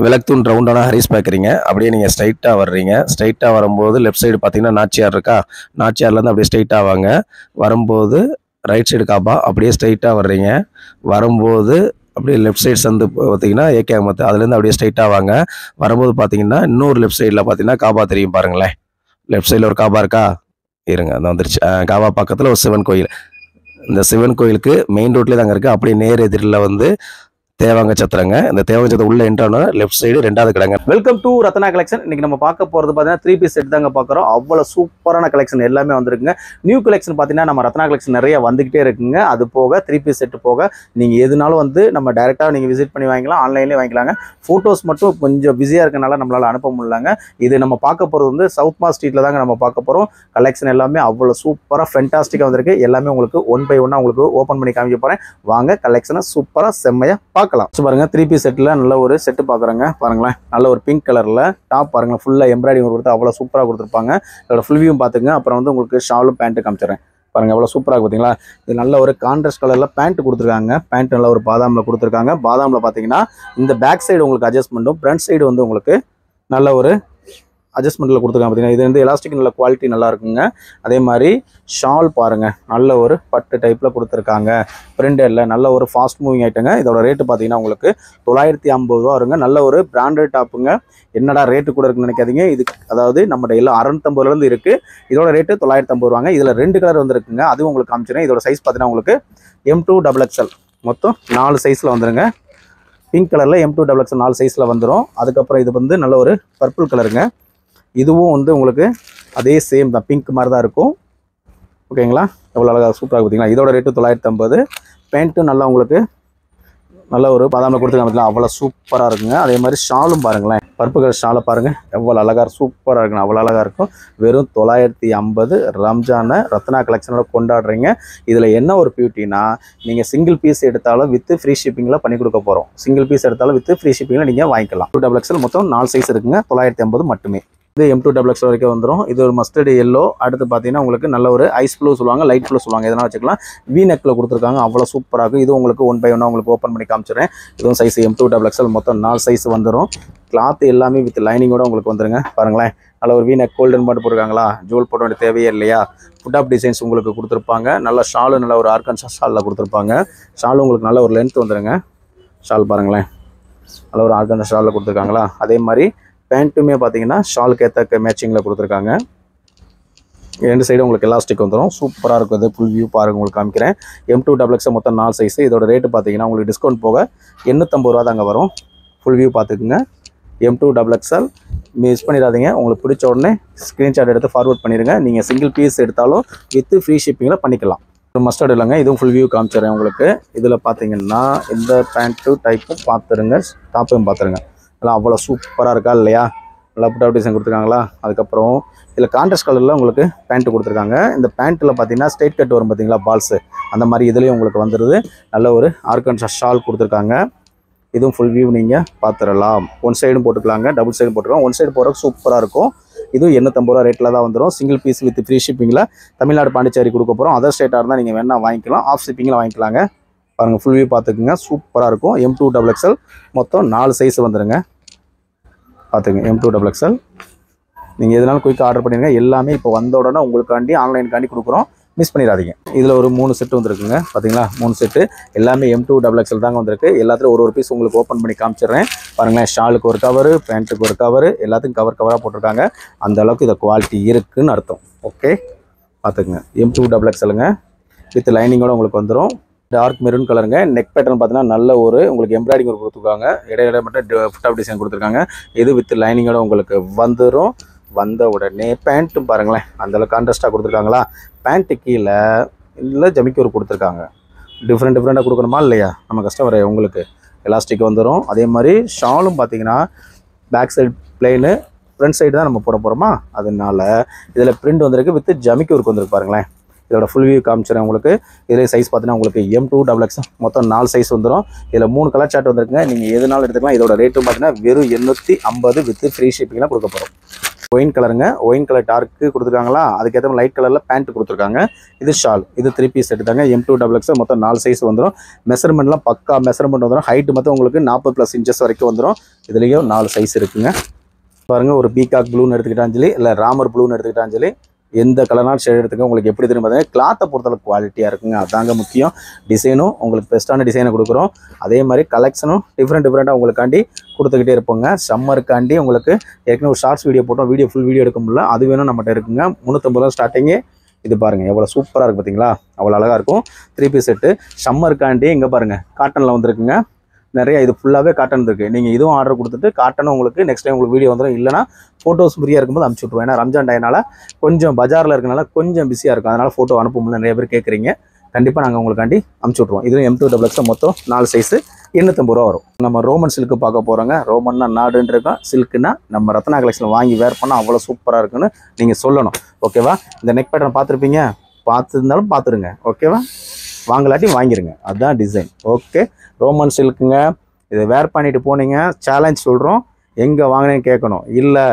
விளக்குத்தூண் ரவுண்டான ஹரிஸ் பார்க்குறீங்க. அப்படியே நீங்கள் ஸ்ட்ரைட்டாக வர்றீங்க. ஸ்ட்ரைட்டாக வரும்போது லெஃப்ட் சைடு பார்த்தீங்கன்னா நாச்சியார் இருக்கா, நாச்சியார்லேருந்து அப்படியே ஸ்ட்ரைட்டாக வாங்க. வரும்போது ரைட் சைடு காபா, அப்படியே ஸ்ட்ரைட்டாக வர்றீங்க. வரும்போது அப்படியே லெஃப்ட் சைடு சந்து பார்த்தீங்கன்னா ஏகே அகமத், அதுலேருந்து அப்படியே ஸ்ட்ரைட்டாக வாங்க. வரும்போது பார்த்தீங்கன்னா இன்னொரு லெஃப்ட் சைடில் பார்த்தீங்கன்னா காபா தெரியும் பாருங்களேன். லெஃப்ட் சைடில் ஒரு காபா இருக்கா, இருங்க அந்த வந்துருச்சு. காபா பக்கத்தில் ஒரு சிவன் கோயில். இந்த சிவன் கோயிலுக்கு மெயின் ரோட்லேயே தாங்க இருக்குது. அப்படியே நேர் எதிரில் வந்து தேவாங்க சத்திரங்க. இந்த தேவாங்க சத்திரம் உள்ள என்ட்ரான லெஃப்ட் சைடு 2வது கடைங்க. Welcome to Ratna collection. இன்னைக்கு நம்ம பார்க்க போகிறது பார்த்தீங்கன்னா 3 பீஸ் செட் தாங்க பார்க்குறோம். அவ்வளோ சூப்பரான கலெக்ஷன் எல்லாமே வந்திருக்குங்க. நியூ கலெக்ஷன் பார்த்தீங்கன்னா நம்ம ரத்னா கலெக்ஷன் நிறைய வந்துகிட்டே இருக்குங்க. அது போக 3 பீஸ் செட் போக நீங்கள் எதுனாலும் வந்து நம்ம டேரெக்டாக நீங்கள் விசிட் பண்ணி வாங்கிக்கலாம், ஆன்லைன்லேயே வாங்கிக்கலாங்க. ஃபோட்டோஸ் மட்டும் கொஞ்சம் பிஸியாக இருக்கனால நம்மளால் அனுப்ப முடியலங்க. இது நம்ம பார்க்க போகிறது வந்து சவுத் மார்க் ஸ்ட்ரீட்டில் தாங்க நம்ம பார்க்க போகிறோம். கலெக்ஷன் எல்லாமே அவ்வளோ சூப்பராக ஃபென்டாஸ்டிக்காக வந்திருக்கு. எல்லாமே உங்களுக்கு 1 by 1 உங்களுக்கு ஓப்பன் பண்ணி காமிக்க போகிறேன். வாங்க கலெக்ஷனை சூப்பராக செம்மையாக பார்க்கலாம். பாருங்க 3 பீஸ் செட்டில் நல்ல ஒரு செட்டு பார்க்குறேங்க. பாருங்களேன், நல்ல ஒரு பிங்க் கலரில் டாப் பாருங்களேன், ஃபுல்லாக எம்ப்ராய்டிங் கொடுத்து அவ்வளோ சூப்பராக கொடுத்துருப்பாங்க. இதோட ஃபுல் வியூ பார்த்துங்க. அப்புறம் வந்து உங்களுக்கு ஷாலும் பேண்ட்டு காமிச்சிடுறேன். பாருங்கள் எவ்வளோ சூப்பராக பார்த்தீங்களா. இது நல்ல ஒரு கான்ட்ராஸ்ட் கலரில் பேண்ட் கொடுத்துருக்காங்க. பேண்ட் நல்ல ஒரு பாதாமில் கொடுத்துருக்காங்க. பாதாமில் பார்த்தீங்கன்னா இந்த பேக் சைடு உங்களுக்கு அட்ஜஸ்ட்மெண்ட்டும், ஃப்ரண்ட் சைடு வந்து உங்களுக்கு நல்ல ஒரு அட்ஜஸ்ட்மெண்ட்டில் கொடுத்துருக்காங்க. பார்த்தீங்கன்னா இது வந்து எலாஸ்டிக் நல்ல குவாலிட்டி நல்லா இருக்குங்க. அதே மாதிரி ஷால் பாருங்கள், நல்ல ஒரு பட்டு டைப்பில் கொடுத்துருக்காங்க. பிரிண்டரில் நல்ல ஒரு ஃபாஸ்ட் மூவிங் ஐட்டங்க. இதோட ரேட்டு பார்த்தீங்கன்னா உங்களுக்கு 950 ரூபா வருங்க. நல்ல ஒரு பிராண்டட் டாப்புங்க. என்னடா ரேட்டு கூட இருக்குன்னு நினைக்காதீங்க. இது அதாவது நம்மகிட்ட எல்லாம் 650 இருக்குது. இதோட ரேட்டு 950 ரூபாங்க. இதில் 2 கலர் வந்துருக்குங்க. அதுவும் உங்களுக்கு காமிச்சிடுறேன். இதோட சைஸ் பார்த்தீங்கன்னா உங்களுக்கு M2XXL மொத்தம் 4 சைஸில் வந்துடுங்க. பிங்க் கலரில் M2XXL 4 சைஸில் வந்துடும். அதுக்கப்புறம் இது வந்து நல்ல ஒரு பர்பிள் கலருங்க. இதுவும் வந்து உங்களுக்கு அதே சேம் தான், பிங்க் மாதிரி தான் இருக்கும். ஓகேங்களா, எவ்வளோ அழகாக சூப்பராக பார்த்தீங்களா. இதோட ரேட்டு 950. பேண்ட்டும் நல்லா உங்களுக்கு நல்ல ஒரு பாதாமில் கொடுத்துருக்காங்க. அவ்வளோ சூப்பராக இருக்குங்க. அதே மாதிரி ஷாலும் பாருங்களேன், பர்பிள் கலர் ஷாலை பாருங்கள் எவ்வளோ அழகாக சூப்பராக இருக்குங்க. அவ்வளோ அழகாக இருக்கும். வெறும் 950 ரம்ஜானை ரத்னா கலெக்ஷனோட கொண்டாடுறீங்க. இதில் என்ன ஒரு பியூட்டினா, நீங்கள் சிங்கிள் பீஸ் எடுத்தாலும் வித் ஃப்ரீ ஷிப்பிங்கில் பண்ணி கொடுக்க போகிறோம். சிங்கிள் பீஸ் எடுத்தாலும் வித் ஃப்ரீ ஷிப்பிங்கில் நீங்கள் வாங்கிக்கலாம். 2XXL மொத்தம் 4 சைஸ் இருக்குங்க. 950 மட்டுமே. இது M2XXL வரைக்கும் வந்துடும். இது ஒரு மஸ்டர்டு எல்லோ. அடுத்து பார்த்தீங்கன்னா உங்களுக்கு நல்ல ஒரு ஐஸ் ப்ளூ சொல்லுவாங்க, லைட் ப்ளூ சொல்லுவாங்க, எதனா வச்சுக்கலாம். வி நெக்கில் கொடுத்துருக்காங்க. அவ்வளோ சூப்பராக இருக்கும். இது உங்களுக்கு 1 by 1 உங்களுக்கு ஓப்பன் பண்ணி காமிச்சிடுறேன். இதுவும் சைஸ் M2XXL மொத்தம் 4 சைஸ் வந்துடும். கிளாத் எல்லாமே வித் லைனிங்கோட உங்களுக்கு வந்துருங்க. பாருங்களேன், நல்ல ஒரு வி நெக் கோல்டன் பாட்டு போட்டிருக்காங்களா, ஜூல் போட வேண்டிய தேவையே இல்லையா. ஃபுட் ஆஃப் டிசைன்ஸ் உங்களுக்கு கொடுத்துருப்பாங்க. நல்ல ஷாலு நல்ல ஒரு ஆர்கன்ஷா ஷாலில் கொடுத்துருப்பாங்க. ஷாலு உங்களுக்கு நல்ல ஒரு லென்த் வந்துடுங்க. ஷால் பாருங்களேன், நல்ல ஒரு ஆர்கன்ஷா ஷாலில் கொடுத்துருக்காங்களா. அதே மாதிரி பேண்ட்டுமே பார்த்தீங்கன்னா ஷாலுக்கு ஏற்ற மேட்சிங்கில் கொடுத்துருக்காங்க. 2 சைடும் உங்களுக்கு எலாஸ்டிக் வந்துடும். சூப்பராக இருக்கும். இது ஃபுல் வியூ பாருங்கள், உங்களுக்கு காமிக்கிறேன். M2XXL மொத்தம் 4 சைஸு. இதோட ரேட்டு பார்த்தீங்கன்னா உங்களுக்கு டிஸ்கவுண்ட் போக 850 ரூபா தாங்க வரும். ஃபுல் வியூ பார்த்துக்குங்க. M2XXL மிஸ் பண்ணிடாதீங்க. உங்களுக்கு பிடிச்ச உடனே ஸ்க்ரீன்ஷாட் எடுத்து ஃபார்வர்ட் பண்ணிடுங்க. நீங்கள் சிங்கிள் பீஸ் எடுத்தாலும் வித் ஃப்ரீ ஷிப்பிங்கில் பண்ணிக்கலாம். மஸ்டர்டு இல்லைங்க, இதுவும் ஃபுல் வியூ காமிச்சிடுறேன் உங்களுக்கு. இதில் பார்த்தீங்கன்னா இந்த பேண்ட்டு டைப்பும் பார்த்துருங்க, டாப்பையும் பார்த்துருங்க. எல்லாம் அவ்வளோ சூப்பராக இருக்கா இல்லையா. நல்லா புட் ஆஃப் டிசைன் கொடுத்துருக்காங்களா. அதுக்கப்புறம் இதில் கான்ட்ராஸ்ட் கலரில் உங்களுக்கு பேண்ட்டு கொடுத்துருக்காங்க. இந்த பேண்ட்டில் பார்த்தீங்கன்னா ஸ்ட்ரைட் கட் வரும் பார்த்தீங்களா, பால்ஸு அந்த மாதிரி இதுலேயும் உங்களுக்கு வந்துடுது. நல்ல ஒரு ஆர்கன்ஷா ஷால் கொடுத்துருக்காங்க. இதுவும் ஃபுல் வியூ நீங்கள் பார்த்துடலாம். 1 சைடும் போட்டுக்கலாங்க, டபுள் சைடும் போட்டுக்கலாம். 1 சைடு போகிறதுக்கு சூப்பராக இருக்கும். இதுவும் 850 ரூபா ரேட்டில் தான் வந்துடும். Single piece with free ஷிப்பிங்கில் Tamil Nadu Pondicherry கொடுக்க போகிறோம். அதர் ஸ்டேட்டாக இருந்தால் நீங்கள் வேணால் வாங்கிக்கலாம், ஆஃப் ஷிப்பிங்கில் வாங்கிக்கலாங்க. பாருங்கள் ஃபுல் வியூ பார்த்துக்குங்க. சூப்பராக இருக்கும். M2XXL மொத்தம் 4 சைஸ் வந்துடுங்க. பார்த்துங்க M2XXL. நீங்கள் எதுனாலும் குயிக்காக ஆர்டர் பண்ணிடுங்க. எல்லாமே இப்போ வந்த உடனே உங்களுக்காண்டி ஆன்லைனுக்காண்டி கொடுக்குறோம், மிஸ் பண்ணிடாதீங்க. இதில் ஒரு 3 செட்டு வந்துருக்குங்க. பார்த்தீங்களா, 3 செட்டு எல்லாமே M2XXL தாங்க வந்திருக்கு. எல்லாத்துலையும் ஒரு பீஸ் உங்களுக்கு ஓப்பன் பண்ணி காமிச்சிடுறேன். பாருங்களேன், ஷாலுக்கு ஒரு கவரு, பேண்ட்டுக்கு ஒரு கவரு, எல்லாத்துக்கும் கவராக போட்டிருக்காங்க. அந்த அளவுக்கு இதை குவாலிட்டி இருக்குதுன்னு அர்த்தம். ஓகே, பார்த்துக்குங்க. M2XXLங்க வித் லைனிங்கோட உங்களுக்கு வந்துடும். டார்க் மெரூன் கலருங்க. நெக் பேட்டர்ன் பார்த்தீங்கன்னா நல்ல ஒரு உங்களுக்கு எம்ப்ராய்டிங் ஒரு கொடுத்துருக்காங்க. இடையில மட்டும் ஃபுட் ஆஃப் டிசைன் கொடுத்துருக்காங்க. இது வித் லைனிங்கோட உங்களுக்கு வந்துடும். வந்த உடனே பேண்ட்டும் பாருங்களேன், அந்தளவுக்கு கான்ட்ராஸ்ட்டாக கொடுத்துருக்காங்களா. பேண்ட்டு கீழே இல்லை ஜமிக்கு ஒரு கொடுத்துருக்காங்க. டிஃப்ரெண்ட்டாக கொடுக்கணுமா இல்லையா, நம்ம கஸ்டமர் உங்களுக்கு எலாஸ்டிக் வந்துடும். அதே மாதிரி ஷாலும் பார்த்தீங்கன்னா back side plain, front side தான் நம்ம போட போகிறோமா, அதனால இதில் பிரிண்ட் வந்திருக்கு வித் ஜமிக்கு ஒர்க் வந்துருக்கு. பாருங்களேன், இதோட ஃபுல் வியூ காமிச்சிடுறேன் உங்களுக்கு. இதில் சைஸ் பார்த்தீங்கன்னா உங்களுக்கு M2XXL மொத்தம் 4 சைஸ் வந்துடும். இதில் 3 கலர் சார்ட் வந்துருக்குங்க. நீங்கள் எதுனாலும் எடுத்துக்கலாம். இதோட ரேட்டும் பார்த்தீங்கன்னா வெறும் 850 வித் ஃப்ரீ ஷிப்பிங்லாம் கொடுக்க போகிறோம். ஒயின் கலருங்க, ஒயின் கலர் டார்க்கு கொடுத்துருக்காங்களா, அதுக்கேற்ற லைட் கலரில் பேண்ட் கொடுத்துருக்காங்க. இது ஷால், இது 3 பீஸ் செட் தாங்க. M2XX மொத்தம் 4 சைஸ் வந்துடும். மெஷர்மெண்ட்லாம் பக்கா மெஷர்மெண்ட் வந்துடும். ஹைட்டு மொத்தம் உங்களுக்கு 40+ இன்ச்சஸ் வரைக்கும் வந்துடும். இதுலேயும் 4 சைஸ் இருக்குங்க. பாருங்கள், ஒரு பீகாக் ப்ளூன்னு எடுத்துக்கிட்டாலும் சரி, இல்லை ராமர் ப்ளூன்னு எடுத்துக்கிட்டாலும் சரி, எந்த கலர்னாலும் ஷேட் எடுத்துக்க. உங்களுக்கு எப்படி தெரியும் பார்த்தீங்கன்னா, கிளாத்தை பொறுத்தளவுக்கு குவாலிட்டியாக இருக்குங்க. அதாங்க முக்கியம். டிசைனும் உங்களுக்கு பெஸ்ட்டான டிசைனை கொடுக்குறோம். அதே மாதிரி கலெக்ஷனும் டிஃப்ரெண்ட்டாக உங்களுக்காண்டி கொடுத்துக்கிட்டே இருப்போங்க. சம்மருக்காண்டி உங்களுக்கு ஏற்கனவே ஒரு ஷார்ட்ஸ் வீடியோ போட்டோம். வீடியோ ஃபுல் வீடியோ எடுக்க முடியல, அது வேணும் நம்மகிட்ட இருக்குங்க. 350 ரூபா ஸ்டார்டிங்கே. இது பாருங்கள் எவ்வளோ சூப்பராக இருக்குது பார்த்தீங்களா, அவ்வளோ அழகாக இருக்கும். 3 பீஸ் செட்டு சம்மருக்காண்டி இங்கே பாருங்கள் காட்டனில் வந்துருக்குங்க. நிறைய இது ஃபுல்லாகவே காட்டன் இருக்குது. நீங்கள் இதுவும் ஆர்டர் கொடுத்துட்டு காட்டனும் உங்களுக்கு நெக்ஸ்ட் டைம் உங்களுக்கு வீடியோ வந்துடும். இல்லைனா ஃபோட்டோஸ் ஃப்ரீயாக இருக்கும்போது அனுப்பிச்சி விட்ருவோம். ஏன்னா ரம்ஜான் டைனால கொஞ்சம் பஜாரில் இருக்கனால கொஞ்சம் பிஸியாக இருக்கும். அதனால் ஃபோட்டோ அனுப்ப முடியல, நிறைய பேர் கேட்குறீங்க. கண்டிப்பாக நாங்கள் உங்களுக்காண்டி அனுப்பிச்சி விட்ருவோம். இதுவும் M2XX மொத்தம் 4 சைஸு 850 ரூபா வரும். நம்ம ரோமன் சில்க்கு பார்க்க போகிறோங்க. ரோமன்னா நாடுன்னு இருக்கோம், சில்க்குன்னா நம்ம ரத்னா கலெக்ஷன் வாங்கி வேர் பண்ணால் அவ்வளோ சூப்பராக இருக்குன்னு நீங்கள் சொல்லணும். ஓகேவா? இந்த நெக் பேட்டர்ன் பார்த்துருப்பீங்க, பார்த்துருந்தாலும் பார்த்துருங்க. ஓகேவா? வாங்கலாட்டி வாங்கிருங்க, அதுதான் டிசைன். Okay, Roman சில்க்குங்க. இதை வேர் பண்ணிட்டு போனீங்க, சேலஞ்ச் சொல்கிறோம், எங்கே வாங்கினேன்னு கேட்கணும். இல்லை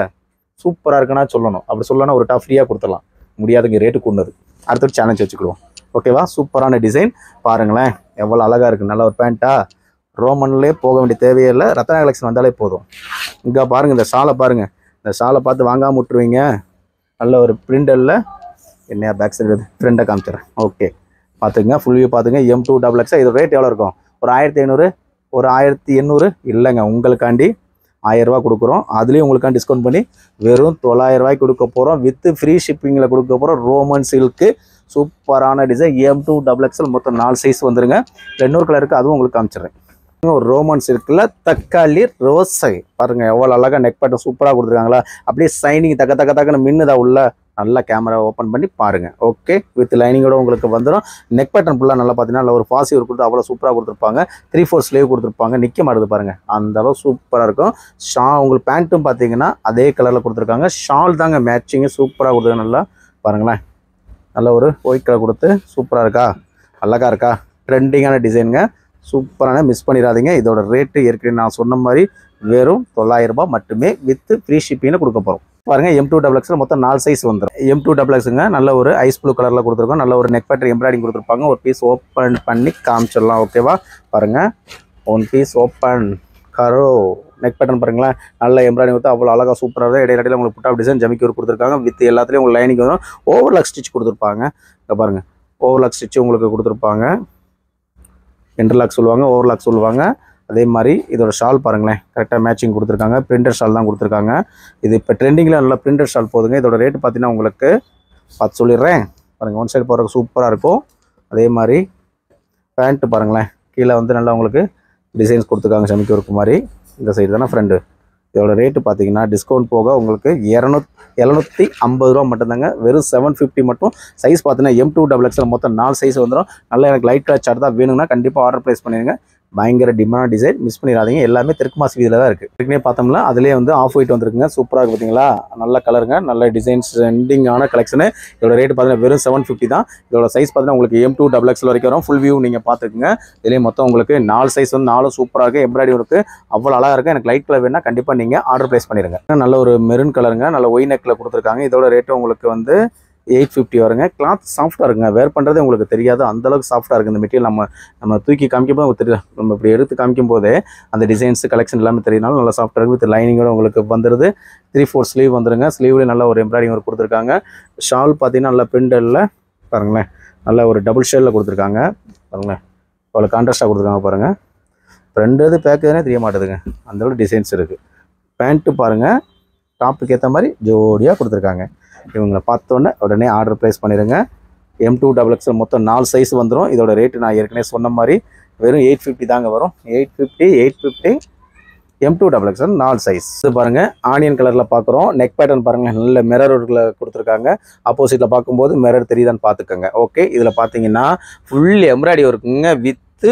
சூப்பராக இருக்குன்னா சொல்லணும். அப்படி சொல்லணும் ஒரு டாப் ஃப்ரீயாக கொடுத்துடலாம். முடியாதுங்க, ரேட்டு கொண்டது. அடுத்த சேலஞ்ச் வச்சுக்கிடுவோம். ஓகேவா? சூப்பரான டிசைன் பாருங்களேன், எவ்வளோ அழகாக இருக்குது. நல்ல ஒரு பேண்ட்டா, ரோமன்லேயே போக வேண்டிய தேவையே இல்லை, ரத்னா கலெக்ஷன் வந்தாலே போதும். இங்கே பாருங்கள், இந்த ஷாலை பாருங்கள். இந்த ஷாலை பார்த்து வாங்காமல் விட்டுருவீங்க. நல்ல ஒரு பிரிண்டரில் என்ன பேக் சைடு ஃப்ரெண்டை காமிச்சிடறேன். ஓகே, பார்த்துங்க, ஃபுல் வியூ பார்த்துங்க. M2XX இதோட ரேட் எவ்வளோ இருக்கும்? ஒரு 1500, ஒரு 1800 இல்லைங்க. உங்களுக்காண்டி 1000 ரூபா கொடுக்குறோம். அதுலேயும் உங்களுக்காண்டி டிஸ்கவுண்ட் பண்ணி வெறும் 900 ரூபாய்க்கு கொடுக்க போகிறோம். வித் ஃப்ரீ ஷிப்பிங்கில் கொடுக்க போகிறோம். ரோமன் சில்க்கு சூப்பரான டிசைன். M2XX மொத்தம் 4 சைஸ் வந்துருங்க. இன்னொரு கலர் இருக்குது, அதுவும் உங்களுக்கு காமிச்சிடுறேன். ஒரு ரோமன் சில்கில் தக்காளி ரோஸை பாருங்கள், எவ்வளோ அழகாக நெக் பேட்டர்ன் சூப்பராக கொடுத்துருக்காங்களா. அப்படியே சைனிங் தக்கன்னு மின்னுதா உள்ள. நல்லா கேமரா ஓப்பன் பண்ணி பாருங்கள். ஓகே, வித் லைனிங்கோட உங்களுக்கு வந்துடும். நெக் பேட்டர்ன் ஃபுல்லாக நல்லா பார்த்தீங்கன்னா நல்ல ஒரு ஃபாசி ஒர்க் கொடுத்து அவ்வளோ சூப்பராக கொடுத்துருப்பாங்க. 3/4 ஸ்லீவ் கொடுத்துருப்பாங்க. நிற்க மாட்டுது பாருங்கள், அந்த அளவு சூப்பராக இருக்கும். உங்களுக்கு பேண்ட்டும் பார்த்தீங்கன்னா அதே கலரில் கொடுத்துருக்காங்க. ஷால் தாங்க மேட்சிங்கு சூப்பராக கொடுத்துருக்காங்க. நல்லா பாருங்களேன், நல்ல ஒரு ஒயிட் கலர் கொடுத்து சூப்பராக இருக்கா, அழகாக இருக்கா, ட்ரெண்டிங்கான டிசைனுங்க. சூப்பரான, மிஸ் பண்ணிடாதீங்க. இதோட ரேட்டு ஏற்கனவே நான் சொன்ன மாதிரி வெறும் 900 ரூபாய் மட்டுமே வித் ஃப்ரீ ஷிப்பிங்கில் கொடுக்க போகிறோம். பாருங்கள், M2XX மொத்தம் 4 சைஸ் வந்துடும். M2XXங்க நல்ல ஒரு ஐஸ் ப்ளூ கலரில் கொடுத்துருக்கோம். நல்ல ஒரு நெக் பேட்டர் எம்ப்ராய்டிங் கொடுத்துருப்பாங்க. ஒரு பீஸ் ஓப்பன் பண்ணி காமிச்சிடலாம். ஓகேவா? பாருங்கள், ஒன் பீஸ் ஓப்பன் கரோ நெக் பேட்டர்ன் பாருங்களேன். நல்ல எம்ப்ராய்டிங் கொடுத்து அவ்வளோ அழகாக சூப்பராக இருக்குது. இடையில உங்களுக்கு புட்டாப் டிசைன் ஜமிக்கி ஒர்க் கொடுத்துருக்காங்க. வித் எல்லாத்துலேயும் உங்களுக்கு லைனிங் வரும். ஓவர்லாக் ஸ்டிச் கொடுத்துருப்பாங்க. இங்கே பாருங்கள், ஓவர்லாக் ஸ்டிச் உங்களுக்கு கொடுத்துருப்பாங்க. இன்டர்லாக் சொல்லுவாங்க, ஓவர்லாக் சொல்லுவாங்க. அதே மாதிரி இதோட ஷால் பாருங்களேன், கரெக்டாக மேட்சிங் கொடுத்துருக்காங்க. பிரிண்டர் ஷால் தான் கொடுத்துருக்காங்க. இது இப்போ ட்ரெண்டிங்கில் நல்லா பிரிண்டர் ஷால் போதுங்க. இதோட ரேட்டு பார்த்தீங்கன்னா உங்களுக்கு பார்த்து சொல்லிடுறேன் பாருங்கள். ஒன் சைடு போகிறதுக்கு சூப்பராக இருக்கும். அதே மாதிரி பேண்ட்டு பாருங்களேன், கீழே வந்து நல்லா உங்களுக்கு டிசைன்ஸ் கொடுத்துருக்காங்க சமிக்கி ஒர்க்கு மாதிரி. இந்த சைடு தானே ஃப்ரெண்டு. இதோட ரேட்டு பார்த்தீங்கன்னா டிஸ்கவுண்ட் போக உங்களுக்கு 750 ரூபா மட்டும்தாங்க. வெறும் 750 மட்டும். சைஸ் பார்த்தீங்கன்னா M2XX மொத்தம் 4 சைஸ் வந்துடும். நல்லா எனக்கு லைட் கலர் சார்ட் தான் வேணுங்கன்னா கண்டிப்பாக ஆர்டர் ப்ளேஸ் பண்ணிடுங்க. பயங்கர டிமாண்ட் டிசைன், மிஸ் பண்ணிடாதீங்க. எல்லாமே தெற்கு மாசி வீதியில் தான் இருக்குது. ஏற்கனவே பார்த்தோம்னா அதுலேயே வந்து ஆஃப் ஒயிட் வந்துருக்குங்க. சூப்பராக இருக்குது பார்த்தீங்களா, நல்ல கலருங்க, நல்ல டிசைன்ஸ், ட்ரெண்டிங்கான கலெக்ஷனு. இதோட ரேட் பார்த்தீங்கன்னா வெறும் 750 தான். இதோட சைஸ் பார்த்தீங்கன்னா உங்களுக்கு M2XX வரைக்கும் வரும். ஃபுல் வியூ நீங்கள் பார்த்துக்குங்க. இதுலேயே மொத்தம் உங்களுக்கு 4 சைஸ் வந்து 4 சூப்பராக இருக்குது. எம்ப்ராய்டரி இருக்குது, அவ்வளோ அழகாக இருக்குது. எனக்கு லைட் கலர் வேணுன்னா கண்டிப்பாக நீங்கள் ஆர்டர் ப்ளேஸ் பண்ணிடுங்க. நல்ல ஒரு மெரூன் கலருங்க, நல்ல ஒய் நெக்கில் கொடுத்துருக்காங்க. இதோட ரேட்டு உங்களுக்கு வந்து 850 வருங்க. கிளாத் சாஃப்ட்டாக இருக்குங்க. வேர் பண்ணுறதே உங்களுக்கு தெரியாது, அந்தளவுக்கு சாஃப்ட்டாக இருக்குது. இந்த மெட்டீரியல் நம்ம தூக்கி காமிக்கும் போது தெரியும். நம்ம இப்படி எடுத்து காமிக்கும் போதே அந்த டிசைன்ஸ் கலெக்ஷன் எல்லாமே தெரியுனாலும் நல்லா சாஃப்ட்டாக இருக்குது. வித் லைனிங்கோட உங்களுக்கு வந்துடுது. 3/4 ஸ்லீவ் வந்துருங்க. ஸ்லீவ்லேயே நல்ல ஒரு எம்ப்ராய்டிங் ஒர்க் கொடுத்துருக்காங்க. ஷால் பார்த்தீங்கன்னா நல்லா பிரிண்டரில் பாருங்களேன், நல்ல ஒரு டபுள் ஷேடில் கொடுத்துருக்காங்க. பாருங்களேன், அவ்வளோ கான்ட்ராஸ்ட்டாக கொடுத்துருக்காங்க பாருங்கள். ரெண்டு இது பேக்குதுன்னே தெரிய மாட்டேதுங்க, அந்தளவு டிசைன்ஸ் இருக்குது. பேண்ட்டு பாருங்கள், டாப்புக்கு ஏற்ற மாதிரி ஜோடியாக கொடுத்துருக்காங்க. இவங்களை பார்த்தோன்னே உடனே ஆர்டர் ப்ளேஸ் பண்ணிடுங்க. M2XX மொத்தம் 4 சைஸ் வந்துடும். இதோட ரேட்டு நான் ஏற்கனவே சொன்ன மாதிரி வெறும் 850 தாங்க வரும். 850 M2XX 4 சைஸ். இது பாருங்கள், ஆனியன் கலரில் பார்க்குறோம். நெக் பேட்டர்ன் பாருங்கள், நல்ல மிரர் ஒர்க்கில் கொடுத்துருக்காங்க. ஆப்போசிட்டில் பார்க்கும்போது மிரர் தெரியுதான்னு பார்த்துக்கோங்க. ஓகே, இதில் பார்த்தீங்கன்னா ஃபுல் எம்ப்ராய்டரி ஒர்க்குங்க. வித்து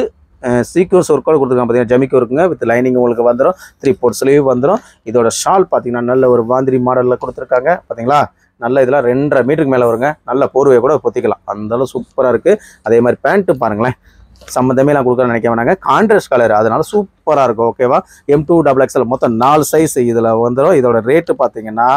சீக்வன்ஸ் ஒர்க்கோட கொடுத்துருக்காங்க. பார்த்தீங்கன்னா ஜமிக்கி ஒர்க்குங்க. வித் லைனிங் உங்களுக்கு வந்துடும். 3/4 ஸ்லீவ் வந்துடும். இதோட ஷால் பார்த்தீங்கன்னா நல்ல ஒரு வாந்திரி மாடலில் கொடுத்துருக்காங்க. பார்த்தீங்களா, நல்ல இதெல்லாம் 2.5 மீட்டருக்கு மேலே வருங்க. நல்ல போர்வையை கூட பொத்திக்கலாம், அந்தளவு சூப்பராக இருக்குது. அதே மாதிரி பேண்ட்டு பாருங்களேன், சம்மந்தமே நான் கொடுக்குறேன்னு நினைக்க வேணாங்க. கான்ட்ராஸ்ட் கலர், அதனால சூப்பராக இருக்கும். ஓகேவா? M2XXL மொத்தம் 4 சைஸ் இதில் வந்துடும். இதோட ரேட்டு பார்த்தீங்கன்னா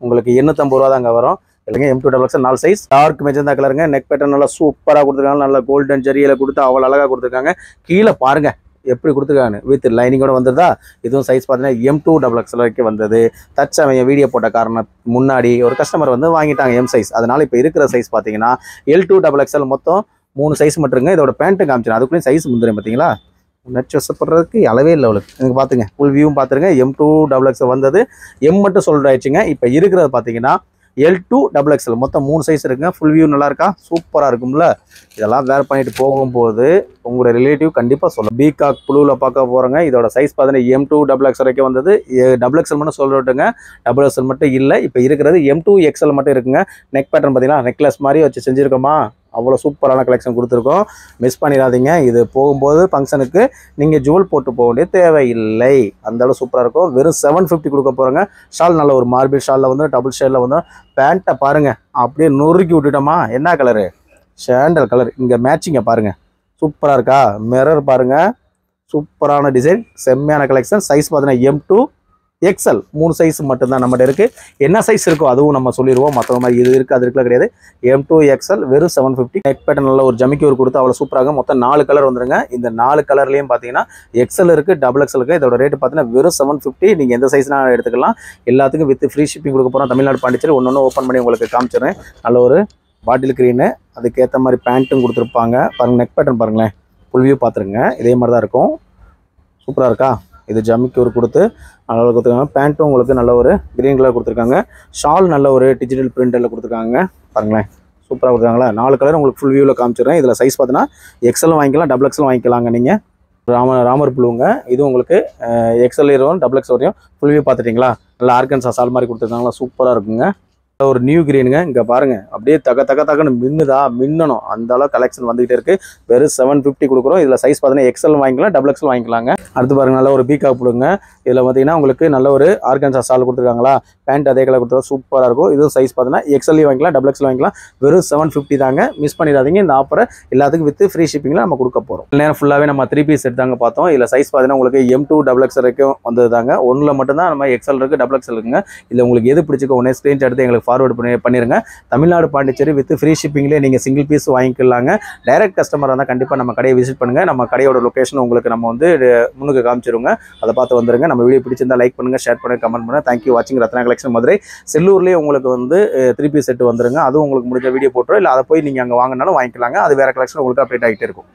உங்களுக்கு 850 ரூபா தாங்க வரும். இல்லைங்க, M2XXL 4 சைஸ். டார்க் மெஜந்தா கலருங்க. நெக் பேட்டர்ன் நல்லா சூப்பராக கொடுத்துருக்காங்க. நல்லா கோல்டன் ஜரியில் கொடுத்து அவ்வளோ அழகாக கொடுத்துருக்காங்க. கீழே பாருங்க எப்படி கொடுத்துருக்காங்க, வித் லைனிங்கோட வந்துருதா. இதுவும் சைஸ் பார்த்தீங்கன்னா M2XXL வரைக்கும் வந்தது. தற்சமயம் வீடியோ போட்ட காரணம் முன்னாடி ஒரு கஸ்டமர் வந்து வாங்கிட்டாங்க M சைஸ். அதனால இப்போ இருக்கிற சைஸ் பார்த்தீங்கன்னா L2XXL மொத்தம் 3 சைஸ் மட்டுங்க. இதோட பேண்ட்டு காமிச்சிடும், அதுக்குள்ளேயும் சைஸ் முந்திரம் பார்த்தீங்களா. நச்சு வசப்படுறதுக்கு அளவே இல்லை அவளுக்கு. எனக்கு பார்த்துங்க, ஃபுல் வியூவும் பார்த்துருங்க. M2XXL வந்தது, M மட்டும் சொல்கிறாச்சுங்க. இப்போ இருக்கிறது பார்த்தீங்கன்னா L2XXL மொத்தம் 3 சைஸ் இருக்குங்க. ஃபுல் வியூ நல்லா இருக்கா, சூப்பராக இருக்கும்ல. இதெல்லாம் வேர் பண்ணிட்டு போகும்போது உங்களோட ரிலேட்டிவ் கண்டிப்பாக சொல்லலாம். பீகாக் ப்ளூவில் பார்க்க போகிறோங்க. இதோட சைஸ் பார்த்தீங்கன்னா M2XXL வரைக்கும் வந்தது. XXL மட்டும் சொல்லிட்டுங்க, XXL மட்டும் இல்லை. இப்போ இருக்கிறது M2XL மட்டும் இருக்குங்க. நெக் பேட்டர்ன் பார்த்தீங்கன்னா நெக்லஸ் மாதிரி வச்சு செஞ்சுருக்கோமா, அவ்வளோ சூப்பரான கலெக்ஷன் கொடுத்துருக்கோம். மிஸ் பண்ணிடாதீங்க. இது போகும்போது ஃபங்க்ஷனுக்கு நீங்கள் ஜுவல் போட்டு போக வேண்டிய தேவையில்லை. அந்தளவு சூப்பராக இருக்கும். வெறும் 750 கொடுக்க போகிறோங்க. ஷால் நல்ல ஒரு மார்பிள் ஷாலில் வந்து டபுள் ஷேடில் வந்து பேண்ட்டை பாருங்கள் அப்படியே நொறுக்கி விட்டுட்டோமா. என்ன கலரு? Sandal colour. இங்கே மேட்சிங்கை பாருங்கள், சூப்பராக இருக்கா. மிரர் பாருங்கள், சூப்பரான டிசைன், செம்மையான கலெக்ஷன். சைஸ் பார்த்தீங்கன்னா M2XL 3 சைஸ் மட்டும்தான் நம்மகிட்ட இருக்குது. என்ன சைஸ் இருக்கோ அதுவும் நம்ம சொல்லிடுவோம். மற்ற மாதிரி இது இருக்குது அது இருக்குல்ல கிடையாது. M2XL வெறும் 750. நெக் பேட்டர்ன் நல்ல ஒரு ஜமிக்கி ஒரு கொடுத்து அவ்வளோ சூப்பராக. மொத்தம் 4 கலர் வந்துருங்க. இந்த 4 கலர்லேயும் பார்த்தீங்கன்னா XL இருக்குது, XXL இருக்குது. இதோட ரேட்டு பார்த்தீங்கன்னா வெறும் 750. நீங்கள் எந்த சைஸ்னா எடுத்துக்கலாம். எல்லாத்துக்கும் வித் ஃப்ரீ ஷிப்பிங் கொடுக்க போகிறோம். தமிழ்நாடு பாண்டிச்சேரி. ஒன்று ஓப்பன் பண்ணி உங்களுக்கு காமிச்சிடுறேன். நல்ல ஒரு பாட்டில் க்ரீனு, அதுக்கேற்ற மாதிரி பேண்ட்டும் கொடுத்துருப்பாங்க. பாருங்கள், நெக் பேட்டர்ன் பாருங்களேன், ஃபுல் வியூ பார்த்துருங்க. இதே மாதிரி தான் இருக்கும். சூப்பராக இருக்கா. இது ஜமிக்கு ஒரு கொடுத்து நல்லா கொடுத்துருக்காங்க. பேண்ட்டும் உங்களுக்கு நல்ல ஒரு க்ரீன் கலர் கொடுத்துருக்காங்க. ஷால் நல்ல ஒரு டிஜிட்டல் பிரிண்டில் கொடுத்துருக்காங்க. பாருங்களேன், சூப்பராக கொடுத்துருக்காங்களா. 4 கலர் உங்களுக்கு ஃபுல் வியூவில் காமிச்சிடுறேன். இதில் சைஸ் பார்த்தீங்கன்னா XL வாங்கிக்கலாம், XXL வாங்கிக்கலாங்க. நீங்கள் ராமர் ப்ளூங்க. இது உங்களுக்கு XL வரும், XXL வரையும். ஃபுல் வியூ பார்த்துட்டிங்களா. நல்லா ஆர்கன்ஸா சால் மாதிரி கொடுத்துருக்காங்களா, சூப்பராக இருக்குங்க. ஒரு நியூ கிரீனுங்க. இங்கே பாருங்கள், அப்படியே தக்கன்னு மின்னணும் அந்த அளவு கலெக்ஷன் வந்துகிட்டே இருக்குது. வெறும் 750 கொடுக்குறோம். இதில் சைஸ் பார்த்தீங்கன்னா XL வாங்கிக்கலாம், XXL வாங்கிக்கலாங்க. அடுத்து பாருங்கள், நல்ல ஒரு பீகாக் ப்ளூங்க. இதில் பார்த்தீங்கன்னா உங்களுக்கு நல்ல ஒரு ஆர்கன்ஸா சால் கொடுத்துருக்காங்களா. பேண்ட் அதே கலர் கொடுத்துருக்கோம், சூப்பராக இருக்கும். இதுவும் சைஸ் பார்த்தீங்கன்னா XL வாங்கிக்கலாம், XXL வாங்கிக்கலாம். வெறும் 750 தாங்க. மிஸ் பண்ணிடாதீங்க. இந்த ஆஃபரை எல்லாத்துக்கும் வித் ஃப்ரீ ஷிப்பிங்கில் நம்ம கொடுக்க போகிறோம். நேரம் ஃபுல்லாகவே நம்ம 3 பீஸ் செட் தாங்க பார்த்தோம். இதில் சைஸ் பார்த்தீங்கன்னா உங்களுக்கு M2XXL வரைக்கும் வந்தது தாங்க. ஒன்றில் மட்டும்தான் நம்ம XL இருக்குது, XXL இருக்குங்க. இதில் உங்களுக்கு எது பிடிச்சிக்கோ உடனே ஸ்க்ரீன்ஷாட் எடுத்து எங்களுக்கு ஃபார்வர்ட் பண்ணிடுங்க. தமிழ்நாடு பாண்டிச்சேரி வித் ஃப்ரீ ஷிப்பிங்லேயே நீங்கள் சிங்கிள் பீஸ் வாங்கிக்கலாங்க. டைரக்ட் கஸ்டமர் இருந்தால் கண்டிப்பாக நம்ம கடையை விசிட் பண்ணுங்கள். நம்ம கடையோட லொக்கேஷன் உங்களுக்கு நம்ம வந்து முன்னுக்கு காமிச்சிருங்க. அதை பார்த்து வந்துருங்க. நம்ம வீடியோ பிடிச்சிருந்தா லைக் பண்ணுங்கள், ஷேர் பண்ணுங்கள், கமெண்ட் பண்ணுங்கள். தேங்க்யூ வாட்சிங். ரத்னா கலெக்ஷன் மதுரை. செல்லூர்லேயே உங்களுக்கு வந்து 3 பீஸ் செட் வந்துருங்க. அதுவும் உங்களுக்கு முடிஞ்ச வீடியோ போட்டுரும். இல்லை அதை போய் நீங்கள் அங்கே வாங்கினாலும் வாங்கிக்கலாங்க. அது வேறு கலெக்ஷன் உங்களுக்கு அப்டேட் ஆகிட்டே இருக்கும்.